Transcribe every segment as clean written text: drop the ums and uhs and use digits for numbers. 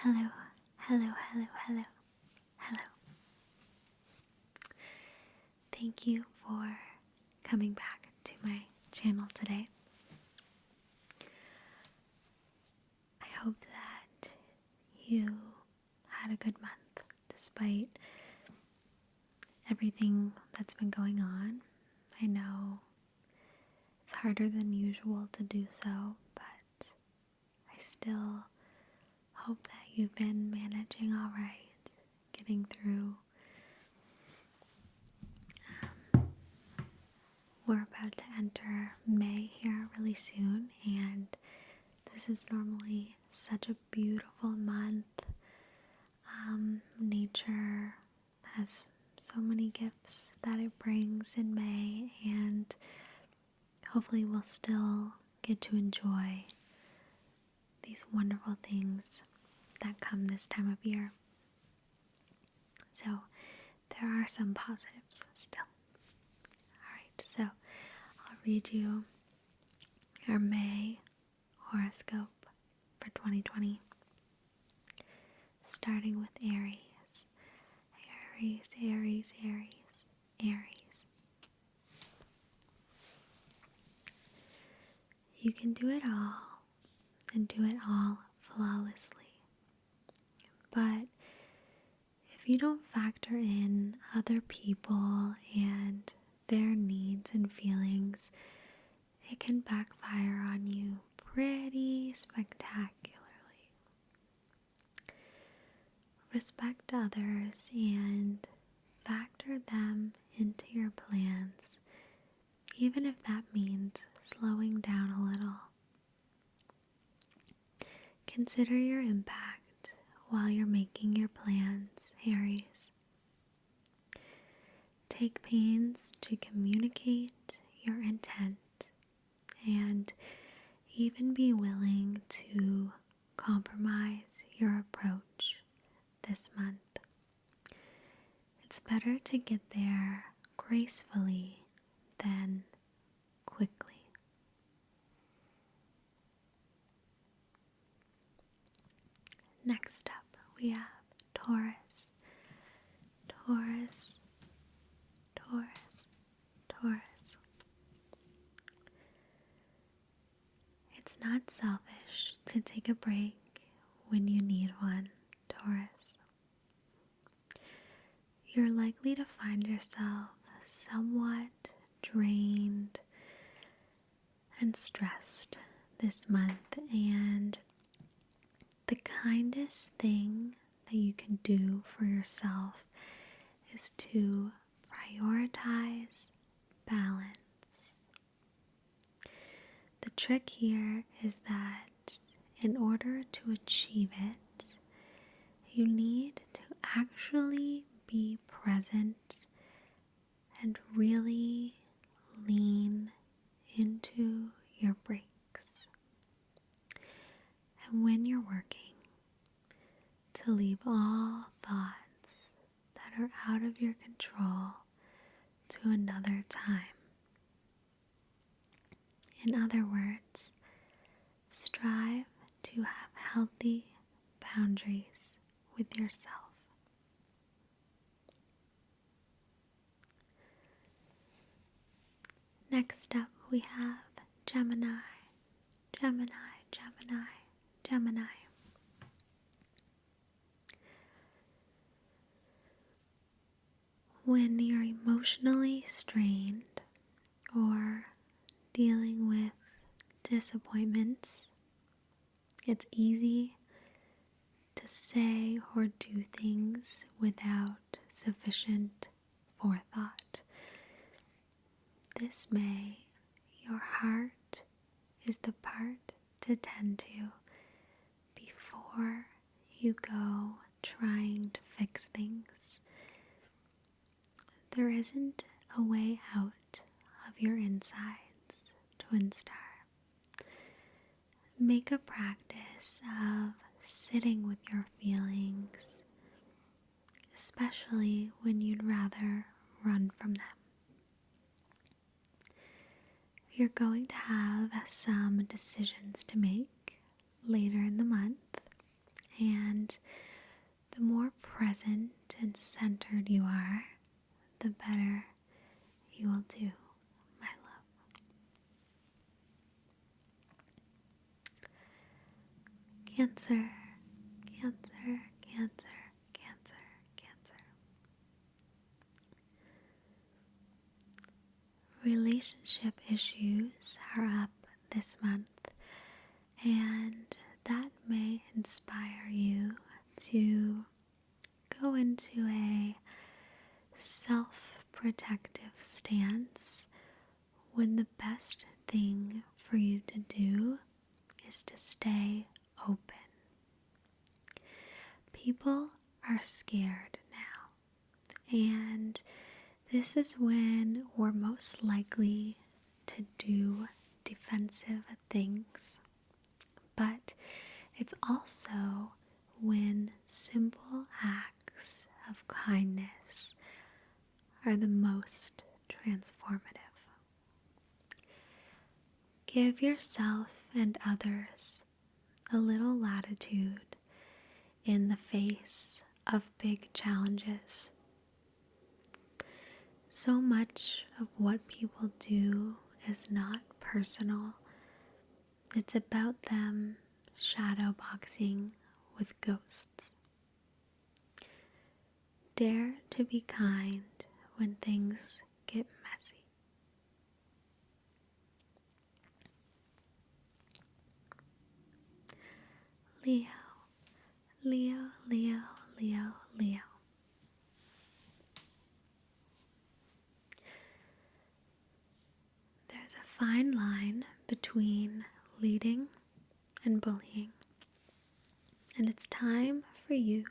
Hello, hello, hello, hello, hello. Thank you for coming back to my channel today. I hope that you had a good month despite everything that's been going on. I know it's harder than usual to do so, but I still hope that you've been managing all right, getting through. We're about to enter May here really soon, and this is normally such a beautiful month. Nature has so many gifts that it brings in May, and hopefully we'll still get to enjoy these wonderful things that come this time of year. So there are some positives still. Alright, so I'll read you our May horoscope for 2020. Starting with Aries. Aries, Aries, Aries, Aries. You can do it all and do it all flawlessly. But if you don't factor in other people and their needs and feelings, it can backfire on you pretty spectacularly. Respect others and factor them into your plans, even if that means slowing down a little. Consider your impact while you're making your plans, Aries. Take pains to communicate your intent and even be willing to compromise your approach this month. It's better to get there gracefully than quickly. Next up, we have Taurus. Taurus, Taurus, Taurus. It's not selfish to take a break when you need one, Taurus. You're likely to find yourself somewhat drained and stressed this month, and the kindest thing that you can do for yourself is to prioritize balance. The trick here is that in order to achieve it, you need to actually be present and really lean into your breaks. And when you're working, to leave all thoughts that are out of your control to another time. In other words, strive to have healthy boundaries with yourself. Next up, we have Gemini, Gemini, Gemini, Gemini. When you're emotionally strained or dealing with disappointments, it's easy to say or do things without sufficient forethought. This May, your heart is the part to tend to before you go trying to fix things. There isn't a way out of your insides, twin star. Make a practice of sitting with your feelings, especially when you'd rather run from them. You're going to have some decisions to make later in the month, And the more present and centered you are, the better you will do, my love. Cancer, Cancer, Cancer, Cancer, Cancer. Relationship issues are up this month, and that may inspire you to go into a self-protective stance when the best thing for you to do is to stay open. People are scared now, and this is when we're most likely to do defensive things, but it's also when simple acts of kindness are the most transformative. Give yourself and others a little latitude in the face of big challenges. So much of what people do is not personal. It's about them shadowboxing with ghosts. Dare to be kind when things get messy. Leo, Leo, Leo, Leo, Leo. There's a fine line between leading and bullying, and it's time for you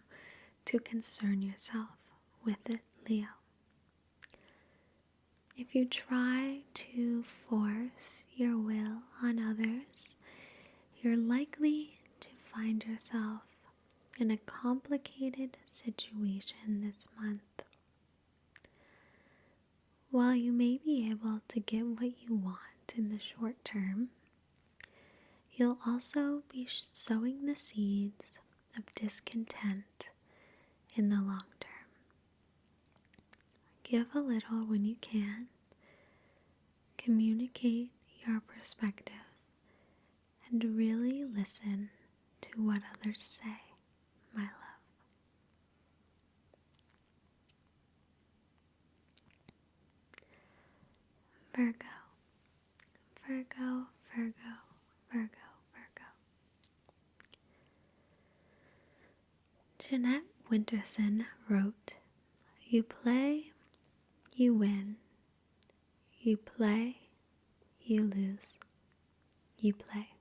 to concern yourself with it, Leo. If you try to force your will on others, you're likely to find yourself in a complicated situation this month. While you may be able to get what you want in the short term, you'll also be sowing the seeds of discontent in the long term. Give a little when you can. Communicate your perspective and really listen to what others say, my love. Virgo, Virgo, Virgo, Virgo, Virgo. Jeanette Winterson wrote, "You play, you win. You play, you lose. You play."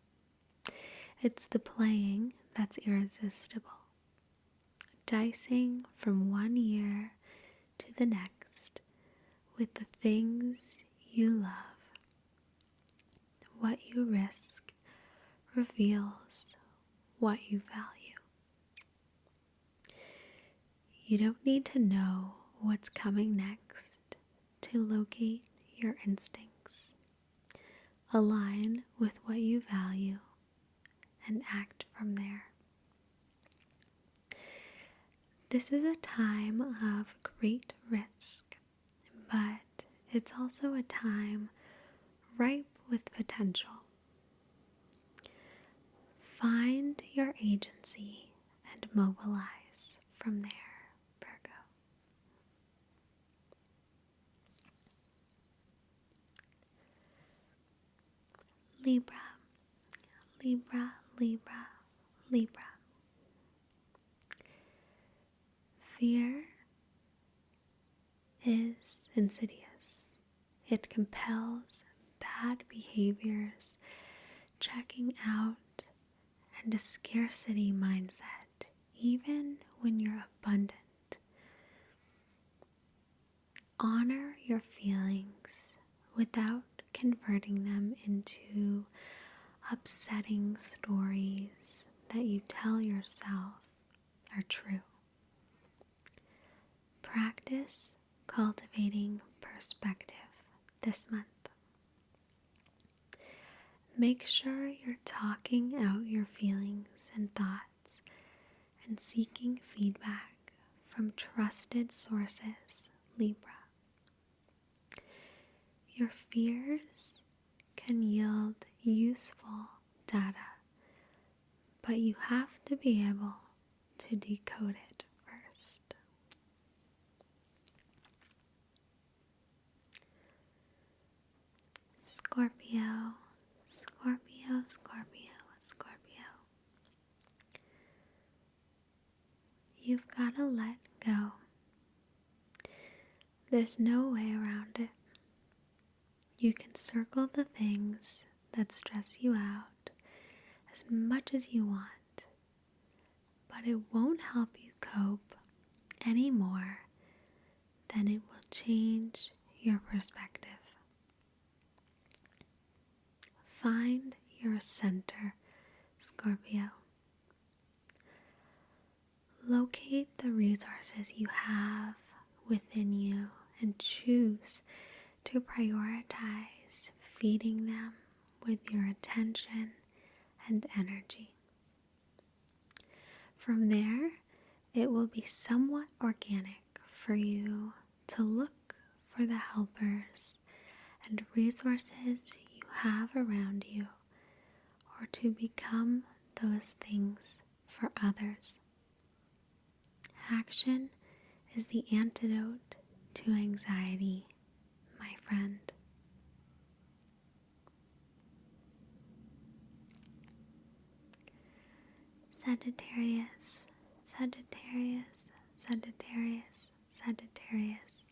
It's the playing that's irresistible. Dicing from one year to the next with the things you love. What you risk reveals what you value. You don't need to know what's coming next to locate your instincts. Align with what you value and act from there. This is a time of great risk, but it's also a time ripe with potential. Find your agency and mobilize from there, Virgo. Libra, Libra, Libra, Libra. Fear is insidious. It compels bad behaviors, checking out, and a scarcity mindset, even when you're abundant. Honor your feelings without converting them into upsetting stories that you tell yourself are true. Practice cultivating perspective this month. Make sure you're talking out your feelings and thoughts and seeking feedback from trusted sources, Libra. Your fears can yield useful data, but you have to be able to decode it first. Scorpio, Scorpio, Scorpio, Scorpio. You've got to let go. There's no way around it. You can circle the things that stress you out as much as you want, but it won't help you cope any more than it will change your perspective. Find your center, Scorpio. Locate the resources you have within you and choose to prioritize feeding them with your attention and energy. From there, it will be somewhat organic for you to look for the helpers and resources you have around you, or to become those things for others. Action is the antidote to anxiety, my friend. Sagittarius, Sagittarius, Sagittarius, Sagittarius.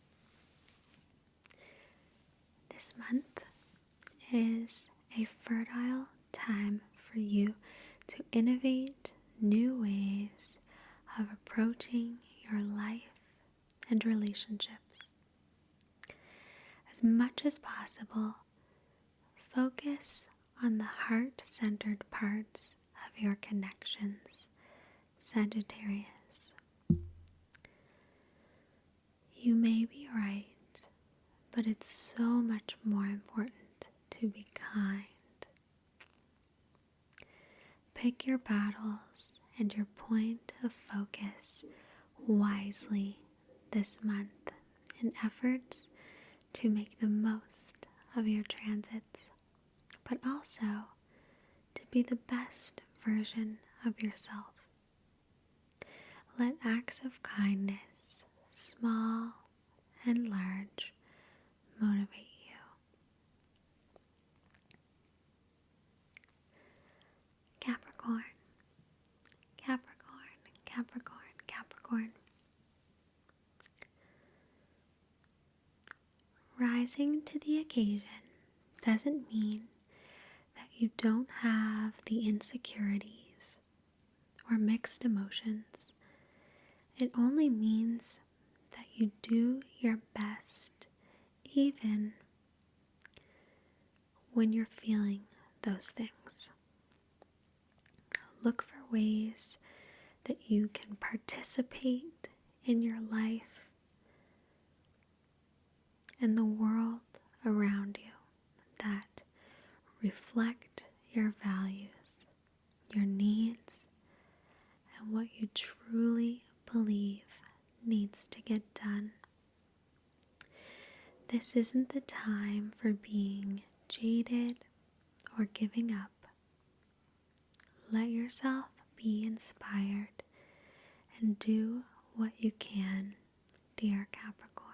This month is a fertile time for you to innovate new ways of approaching your life and relationships. As much as possible, focus on the heart-centered parts of your connections, Sagittarius. You may be right, but it's so much more important to be kind. Pick your battles and your point of focus wisely this month in efforts to make the most of your transits, but also to be the best version of yourself. Let acts of kindness, small and large, motivate you. Capricorn, Capricorn, Capricorn, Capricorn. Rising to the occasion doesn't mean that you don't have the insecurities or mixed emotions. It only means that you do your best even when you're feeling those things. Look for ways that you can participate in your life and the world around you that reflect your values, your needs, and what you truly believe needs to get done. This isn't the time for being jaded or giving up. Let yourself be inspired and do what you can, dear Capricorn.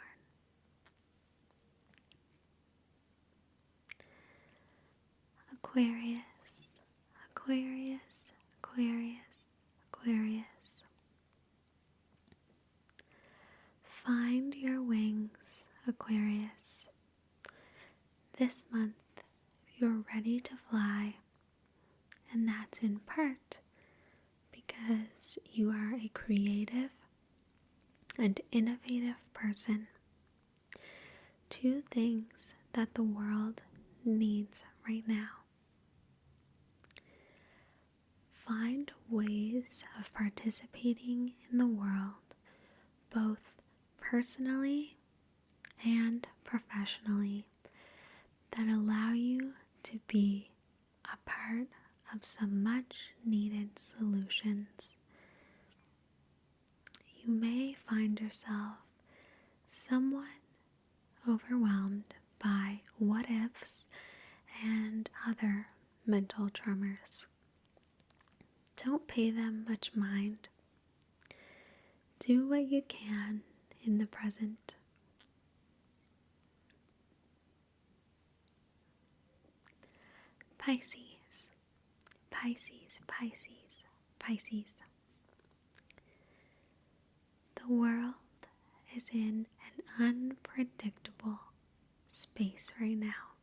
Aquarius, Aquarius, Aquarius, Aquarius. Find your wings, Aquarius. This month, you're ready to fly, and that's in part because you are a creative and innovative person. Two things that the world needs right now. Find ways of participating in the world, both personally and professionally, that allow you to be a part of some much needed solutions. yourself somewhat overwhelmed by what ifs and other mental tremors, don't pay them much mind. Do what you can in the present. Pisces, Pisces, Pisces, Pisces. The world is in an unpredictable space right now.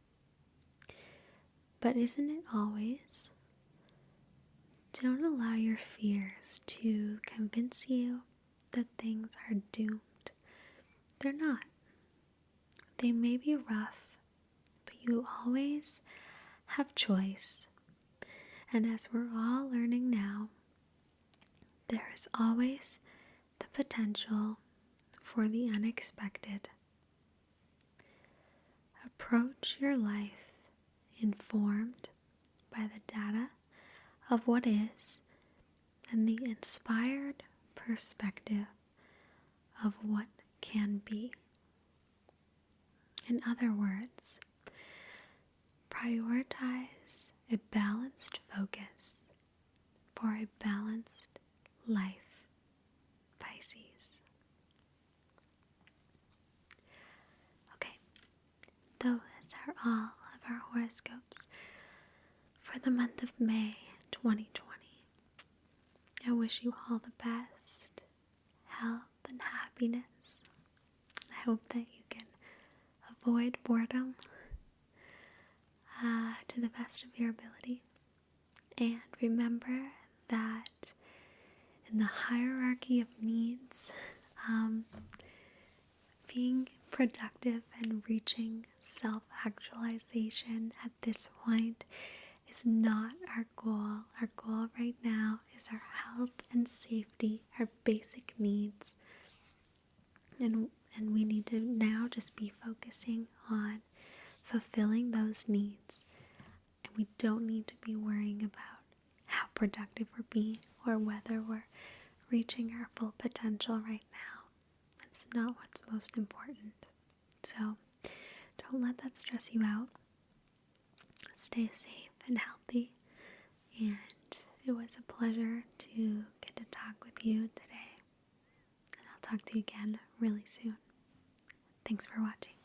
But isn't it always? Don't allow your fears to convince you that things are doomed. They're not. They may be rough, but you always have choice. And as we're all learning now, there is always the potential for the unexpected. Approach your life informed by the data of what is and the inspired perspective of what can be. In other words, prioritize a balanced focus for a balanced life, Pisces. Okay, those are all of our horoscopes for the month of May 2020. I wish you all the best health and happiness. I hope that you can avoid boredom to the best of your ability. And remember that in the hierarchy of needs, being productive and reaching self-actualization at this point is not our goal. Our goal right now is our health and safety, our basic needs. And we need to now just be focusing on fulfilling those needs. And we don't need to be worrying about how productive we're being or whether we're reaching our full potential right now. That's not what's most important. So don't let that stress you out. Stay safe and healthy. And it was a pleasure to get to talk with you today. And I'll talk to you again really soon. Thanks for watching.